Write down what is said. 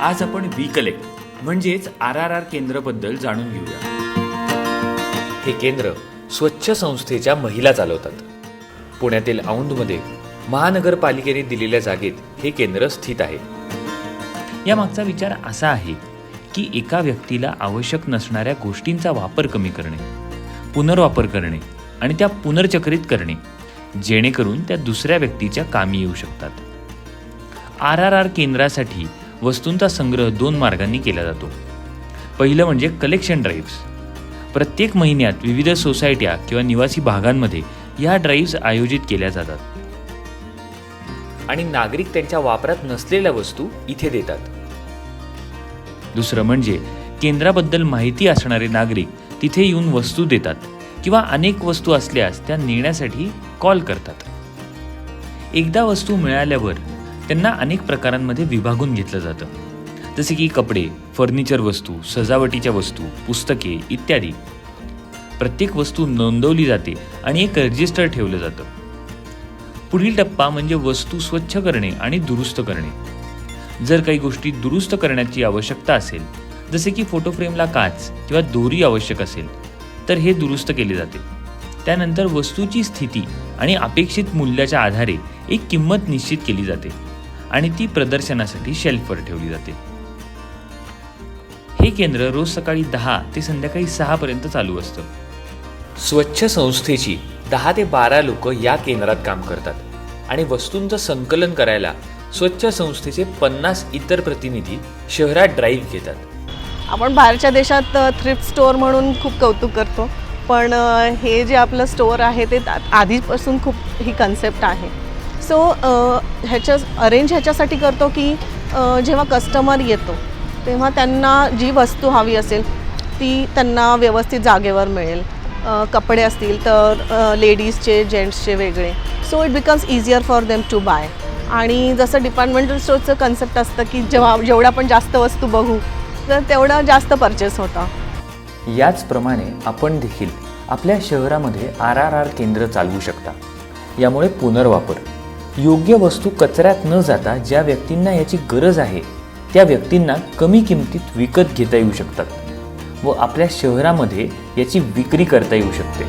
आज आपण we collect म्हणजेच RRR केंद्राबद्दल जाणून घेऊया। हे केंद्र स्वच्छ संस्थेच्या महिला चालवतात। पुण्यातील औंधमध्ये महानगरपालिकेने दिलेल्या जागेत हे केंद्र स्थित आहे। यामागचा विचार असा आहे की एका व्यक्तीला आवश्यक नसणाऱ्या गोष्टींचा वापर कमी करणे, पुनर्वापर करणे आणि त्या पुनर्चक्रित करणे, जेणेकरून त्या दुसऱ्या व्यक्तीच्या कामी येऊ शकतात। RRR केंद्रासाठी वस्तूंचा संग्रह 2 मार्गांनी केला जातो। पहिलं म्हणजे कलेक्शन ड्राईव्स। प्रत्येक महिन्यात विविध सोसायट्या किंवा निवासी भागांमध्ये या ड्राईव्स आयोजित केल्या जातात आणि नागरिक त्यांच्या वापरात नसलेल्या वस्तू इथे देतात। दुसरं म्हणजे केंद्राबद्दल माहिती असणारे नागरिक तिथे येऊन वस्तू देतात किंवा अनेक वस्तू असल्यास त्या नेण्यासाठी कॉल करतात। एकदा वस्तू मिळाल्यावर त्यांना अनेक प्रकारांमध्ये विभागून घेतलं जातं, जसे की कपडे, फर्निचर वस्तू, सजावटीच्या वस्तू, पुस्तके इत्यादी। प्रत्येक वस्तू नोंदवली जाते आणि एक रजिस्टर ठेवलं जातं। पुढील टप्पा म्हणजे वस्तू स्वच्छ करणे आणि दुरुस्त करणे। जर काही गोष्टी दुरुस्त करण्याची आवश्यकता असेल, जसे की फोटो फ्रेमला काच किंवा दोरी आवश्यक असेल, तर हे दुरुस्त केले जाते। त्यानंतर वस्तूची स्थिती आणि अपेक्षित मूल्याच्या आधारे एक किंमत निश्चित केली जाते आणि ती प्रदर्शनासाठी शेल्फवर ठेवली जाते। हे केंद्र रोज सकाळी 10 ते संध्याकाळी 6 पर्यंत चालू असतं। स्वच्छ संस्थेची 10 ते 12 लोक या केंद्रात काम करतात आणि वस्तूंचं संकलन करायला स्वच्छ संस्थेचे 50 इतर प्रतिनिधी शहरात ड्राईव्ह घेतात। आपण बाहेरच्या देशात थ्रिफ्ट स्टोअर म्हणून खूप कौतुक करतो, पण हे जे आपलं स्टोअर आहे ते आधीपासून खूप ही कन्सेप्ट आहे। सो ह्याच्यासाठी करतो की जेव्हा कस्टमर येतो तेव्हा त्यांना जी वस्तू हवी असेल ती त्यांना व्यवस्थित जागेवर मिळेल। कपडे असतील तर लेडीजचे, जेंट्सचे वेगळे, so it becomes easier for them to buy. आणि जसं डिपार्टमेंटल स्टोअरचं कन्सेप्ट असतं की जेवढं आपण जास्त वस्तू बघू तर तेवढं जास्त परचेस होतं। याचप्रमाणे आपण देखील आपल्या शहरामध्ये RRR केंद्र चालवू शकता। यामुळे पुनर्वापर, योग्य वस्तू कचऱ्यात न जाता ज्या व्यक्तींना याची गरज आहे त्या व्यक्तींना कमी किमतीत विकत घेता येऊ शकतात व आपल्या शहरामध्ये याची विक्री करता येऊ शकते।